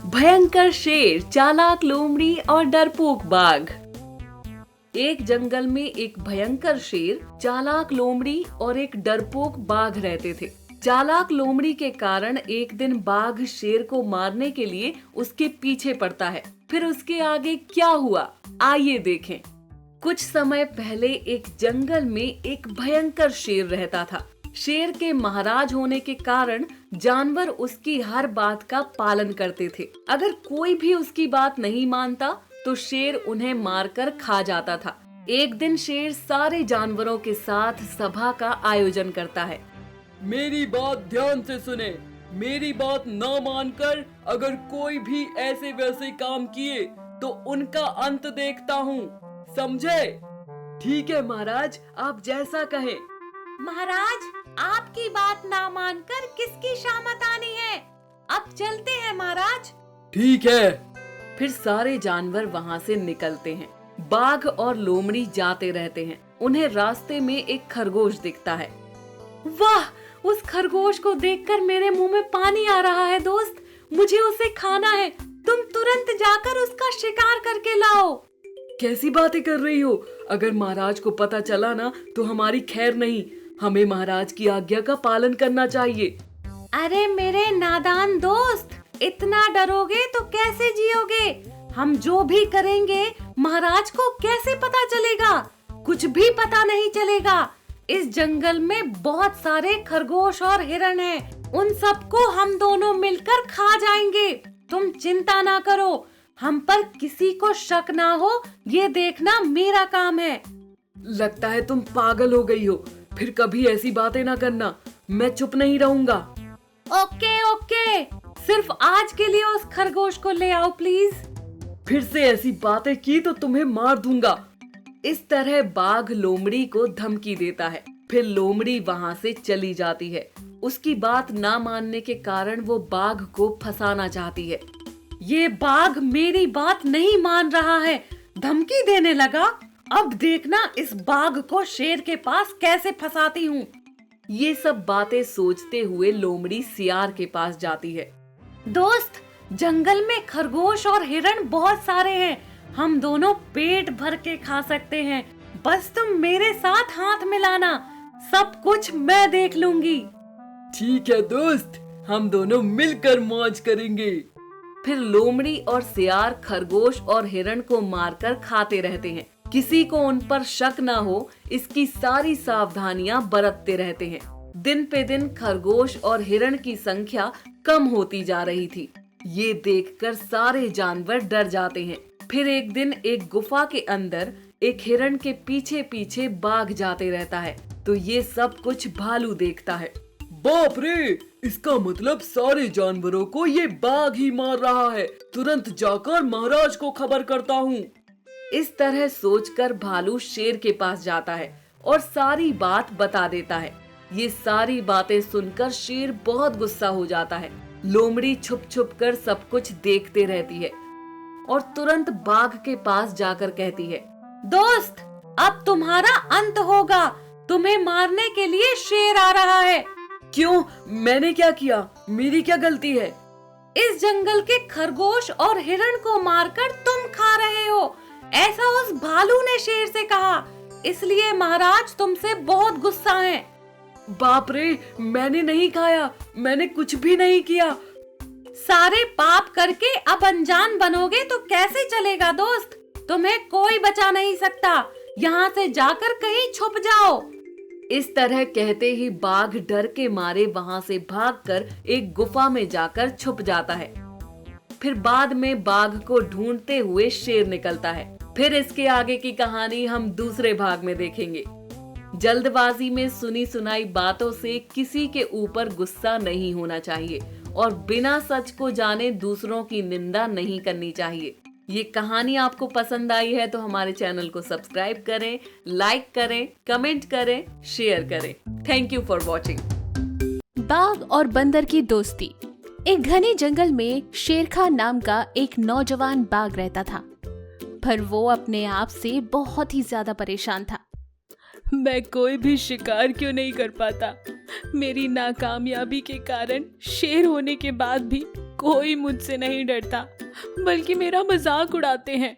भयंकर शेर, चालाक लोमड़ी और डरपोक बाघ। एक जंगल में एक भयंकर शेर, चालाक लोमड़ी और एक डरपोक बाघ रहते थे। चालाक लोमड़ी के कारण एक दिन बाघ शेर को मारने के लिए उसके पीछे पड़ता है। फिर उसके आगे क्या हुआ, आइए देखें। कुछ समय पहले एक जंगल में एक भयंकर शेर रहता था। शेर के महाराज होने के कारण जानवर उसकी हर बात का पालन करते थे। अगर कोई भी उसकी बात नहीं मानता तो शेर उन्हें मारकर खा जाता था। एक दिन शेर सारे जानवरों के साथ सभा का आयोजन करता है। मेरी बात ध्यान से सुने। मेरी बात न मानकर अगर कोई भी ऐसे वैसे काम किए तो उनका अंत देखता हूँ, समझे? ठीक है महाराज, आप जैसा कहें। महाराज, आपकी बात ना मानकर किसकी शामत आनी है? अब चलते हैं महाराज। ठीक है। फिर सारे जानवर वहाँ से निकलते हैं। बाघ और लोमड़ी जाते रहते हैं। उन्हें रास्ते में एक खरगोश दिखता है। वाह, उस खरगोश को देखकर मेरे मुंह में पानी आ रहा है दोस्त। मुझे उसे खाना है। तुम तुरंत जाकर उसका शिकार करके लाओ। कैसी बातें कर रही हो? अगर महाराज को पता चला ना तो हमारी खैर नहीं। हमें महाराज की आज्ञा का पालन करना चाहिए। अरे मेरे नादान दोस्त, इतना डरोगे तो कैसे जियोगे? हम जो भी करेंगे महाराज को कैसे पता चलेगा? कुछ भी पता नहीं चलेगा। इस जंगल में बहुत सारे खरगोश और हिरण हैं। उन सबको हम दोनों मिलकर खा जाएंगे। तुम चिंता ना करो। हम पर किसी को शक ना हो, ये देखना मेरा काम है। लगता है तुम पागल हो गई हो। फिर कभी ऐसी बातें ना करना। मैं चुप नहीं रहूंगा। ओके ओके, सिर्फ आज के लिए उस खरगोश को ले आओ प्लीज। फिर से ऐसी बातें की तो तुम्हें मार दूंगा। इस तरह बाघ लोमड़ी को धमकी देता है। फिर लोमड़ी वहाँ से चली जाती है। उसकी बात ना मानने के कारण वो बाघ को फंसाना चाहती है। ये बाघ मेरी बात नहीं मान रहा है, धमकी देने लगा। अब देखना इस बाघ को शेर के पास कैसे फंसाती हूँ। ये सब बातें सोचते हुए लोमड़ी सियार के पास जाती है। दोस्त, जंगल में खरगोश और हिरण बहुत सारे हैं। हम दोनों पेट भर के खा सकते हैं। बस तुम मेरे साथ हाथ मिलाना, सब कुछ मैं देख लूंगी। ठीक है दोस्त, हम दोनों मिलकर मौज करेंगे। फिर लोमड़ी और सियार खरगोश और हिरण को मारकर खाते रहते हैं। किसी को उन पर शक ना हो, इसकी सारी सावधानियां बरतते रहते हैं। दिन पे दिन खरगोश और हिरण की संख्या कम होती जा रही थी। ये देखकर सारे जानवर डर जाते हैं। फिर एक दिन एक गुफा के अंदर एक हिरण के पीछे पीछे बाघ जाते रहता है। तो ये सब कुछ भालू देखता है। बाप रे, इसका मतलब सारे जानवरों को ये बाघ ही मार रहा है। तुरंत जाकर महाराज को खबर करता हूँ। इस तरह सोचकर भालू शेर के पास जाता है और सारी बात बता देता है। ये सारी बातें सुनकर शेर बहुत गुस्सा हो जाता है। लोमड़ी छुप छुप कर सब कुछ देखते रहती है और तुरंत बाघ के पास जाकर कहती है, दोस्त, अब तुम्हारा अंत होगा। तुम्हें मारने के लिए शेर आ रहा है। क्यों? मैंने क्या किया? मेरी क्या गलती है? इस जंगल के खरगोश और हिरण को मारकर तुम खा रहे हो, ऐसा उस भालू ने शेर से कहा। इसलिए महाराज तुमसे बहुत गुस्सा हैं। बाप रे, मैंने नहीं खाया। मैंने कुछ भी नहीं किया। सारे पाप करके अब अनजान बनोगे तो कैसे चलेगा दोस्त? तुम्हें कोई बचा नहीं सकता। यहाँ से जाकर कहीं छुप जाओ। इस तरह कहते ही बाघ डर के मारे वहाँ से भागकर एक गुफा में जाकर छुप जाता है। फिर बाद में बाघ को ढूंढते हुए शेर निकलता है। फिर इसके आगे की कहानी हम दूसरे भाग में देखेंगे। जल्दबाजी में सुनी सुनाई बातों से किसी के ऊपर गुस्सा नहीं होना चाहिए और बिना सच को जाने दूसरों की निंदा नहीं करनी चाहिए। ये कहानी आपको पसंद आई है तो हमारे चैनल को सब्सक्राइब करें, लाइक करें, कमेंट करें, शेयर करें। Thank you for watching. बाघ और बंदर की दोस्ती। एक घने जंगल में शेरखा नाम का एक नौजवान बाघ रहता था, पर वो अपने आप से बहुत ही ज्यादा परेशान था। मैं कोई भी शिकार क्यों नहीं कर पाता। मेरी नाकामयाबी के कारण शेर होने के बाद भी कोई मुझसे नहीं डरता, बल्कि मेरा मजाक उड़ाते हैं।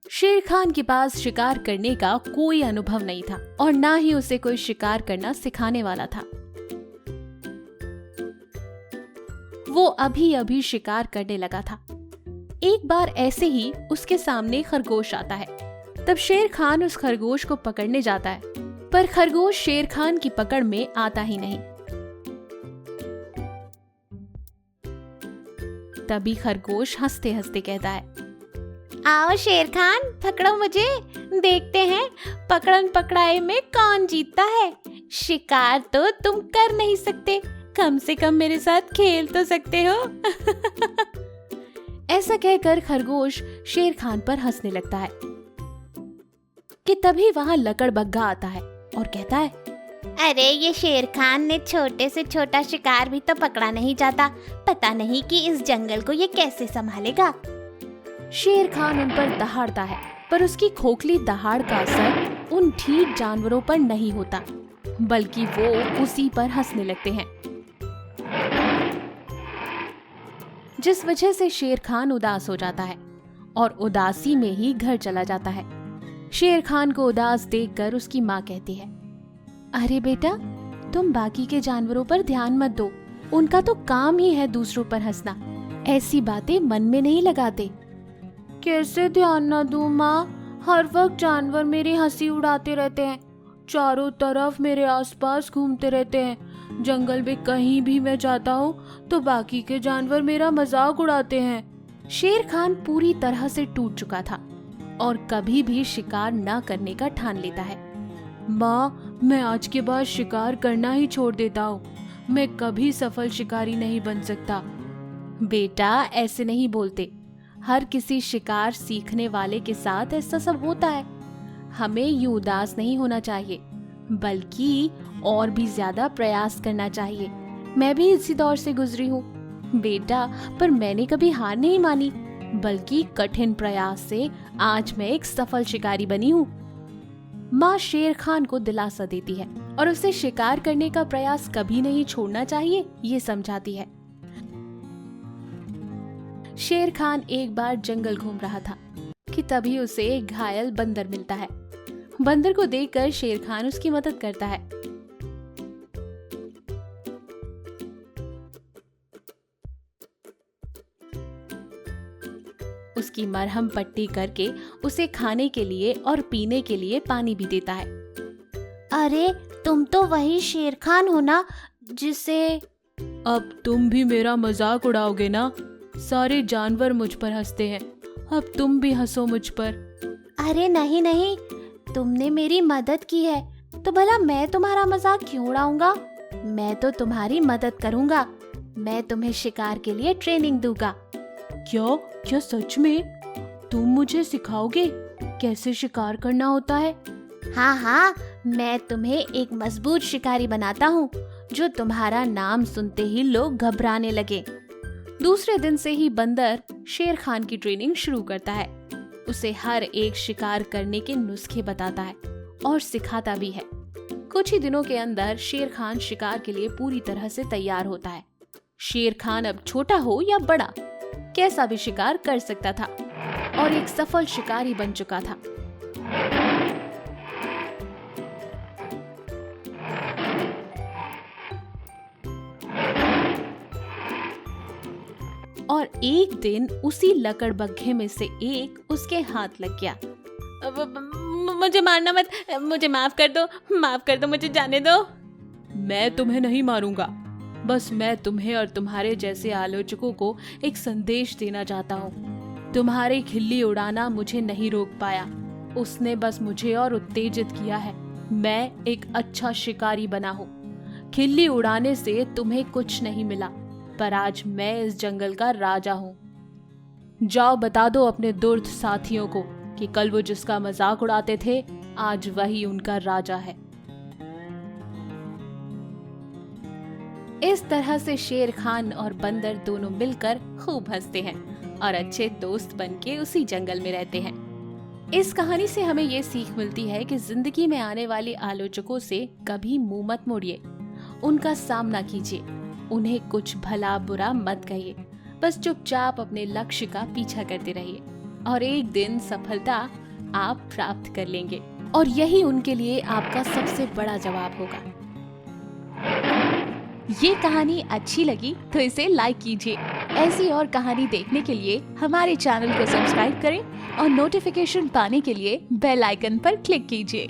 शेर खान के पास शिकार करने का कोई अनुभव नहीं था और ना ही उसे कोई शिकार करना सिखाने वाला था। वो अभी अभी शिकार करने लगा था। एक बार ऐसे ही उसके सामने खरगोश आता है। तब शेर खान उस खरगोश को पकड़ने जाता है, पर खरगोश शेर खान की पकड़ में आता ही नहीं। तभी खरगोश हंसते हंसते कहता है, आओ शेर खान, पकड़ो मुझे, देखते हैं पकड़न पकड़ाई में कौन जीतता है। शिकार तो तुम कर नहीं सकते, कम से कम मेरे साथ खेल तो सकते हो। ऐसा कहकर खरगोश शेर खान पर हंसने लगता है कि तभी वहाँ लकड़बग्गा आता है और कहता है, अरे ये शेर खान ने छोटे से छोटा शिकार भी तो पकड़ा नहीं जाता, पता नहीं कि इस जंगल को ये कैसे संभालेगा। शेर खान उन पर दहाड़ता है, पर उसकी खोखली दहाड़ का असर उन ढीठ जानवरों पर नहीं होता, बल्कि वो उसी पर हंसने लगते हैं, जिस वजह से शेर खान उदास हो जाता है और उदासी में ही घर चला जाता है। शेर खान को उदास देखकर उसकी माँ कहती है, अरे बेटा, तुम बाकी के जानवरों पर ध्यान मत दो, उनका तो काम ही है दूसरों पर हंसना, ऐसी बातें मन में नहीं लगाते। कैसे ध्यान न दूं माँ, हर वक्त जानवर मेरी हंसी उड़ाते रहते हैं, चारों तरफ मेरे आसपास घूमते रहते हैं। जंगल में कहीं भी मैं जाता हूँ तो बाकी के जानवर मेरा मजाक उड़ाते हैं। शेर खान पूरी तरह से टूट चुका था और कभी भी शिकार न करने का ठान लेता है। माँ, मैं आज के बाद शिकार करना ही छोड़ देता हूँ, मैं कभी सफल शिकारी नहीं बन सकता। बेटा, ऐसे नहीं बोलते, हर किसी शिकार सीखने वाले के साथ ऐसा सब होता है। हमें यूं उदास नहीं होना चाहिए, बल्कि और भी ज्यादा प्रयास करना चाहिए। मैं भी इसी दौर से गुजरी हूँ बेटा, पर मैंने कभी हार नहीं मानी, बल्कि कठिन प्रयास से आज मैं एक सफल शिकारी बनी हूँ। माँ शेर खान को दिलासा देती है और उसे शिकार करने का प्रयास कभी नहीं छोड़ना चाहिए, ये समझाती है। शेर खान एक बार जंगल घूम रहा था कि तभी उसे एक घायल बंदर मिलता है। बंदर को देखकर शेर खान उसकी मदद करता है। उसकी मरहम पट्टी करके उसे खाने के लिए और पीने के लिए पानी भी देता है। अरे तुम तो वही शेर खान हो ना जिसे... अब तुम भी मेरा मजाक उड़ाओगे ना? सारे जानवर मुझ पर हंसते हैं, अब तुम भी हंसो मुझ पर। अरे नहीं नहीं, तुमने मेरी मदद की है तो भला मैं तुम्हारा मजाक क्यों उड़ाऊंगा? मैं तो तुम्हारी मदद करूंगा, मैं तुम्हें शिकार के लिए ट्रेनिंग दूंगा। क्या क्या सच में? तुम मुझे सिखाओगे कैसे शिकार करना होता है? हाँ हाँ, मैं तुम्हें एक मजबूत शिकारी बनाता हूँ जो तुम्हारा नाम सुनते ही लोग घबराने लगे। दूसरे दिन से ही बंदर शेर खान की ट्रेनिंग शुरू करता है। उसे हर एक शिकार करने के नुस्खे बताता है और सिखाता भी है। कुछ ही दिनों के अंदर शेर खान शिकार के लिए पूरी तरह से तैयार होता है। शेर खान अब छोटा हो या बड़ा, कैसा भी शिकार कर सकता था और एक सफल शिकारी बन चुका था। और एक दिन उसी लकड़बग्घे में से एक उसके हाथ लग गया। मुझे मारना मत, मुझे माफ कर दो, मुझे जाने दो। मैं तुम्हें नहीं मारूंगा, बस मैं तुम्हें और तुम्हारे जैसे आलोचकों को एक संदेश देना चाहता हूँ। तुम्हारी खिल्ली उड़ाना मुझे नहीं रोक पाया, उसने बस मुझे और उत्तेजित किया है। मैं एक अच्छा शिकारी बना हूँ। खिल्ली उड़ाने से तुम्हें कुछ नहीं मिला, पर आज मैं इस जंगल का राजा हूँ। जाओ बता दो अपने दुर्द साथियों को कि कल वो जिसका मजाक उड़ाते थे, आज वही उनका राजा है। इस तरह से शेर खान और बंदर दोनों मिलकर खूब हंसते हैं और अच्छे दोस्त बनके उसी जंगल में रहते हैं। इस कहानी से हमें ये सीख मिलती है कि जिंदगी में आने वाले आलोचकों से कभी मुंह मत मोड़िए, उनका सामना कीजिए, उन्हें कुछ भला बुरा मत कहिए, बस चुपचाप अपने लक्ष्य का पीछा करते रहिए और एक दिन सफलता आप प्राप्त कर लेंगे और यही उनके लिए आपका सबसे बड़ा जवाब होगा। ये कहानी अच्छी लगी तो इसे लाइक कीजिए। ऐसी और कहानी देखने के लिए हमारे चैनल को सब्सक्राइब करें और नोटिफिकेशन पाने के लिए बेल आइकन पर क्लिक कीजिए।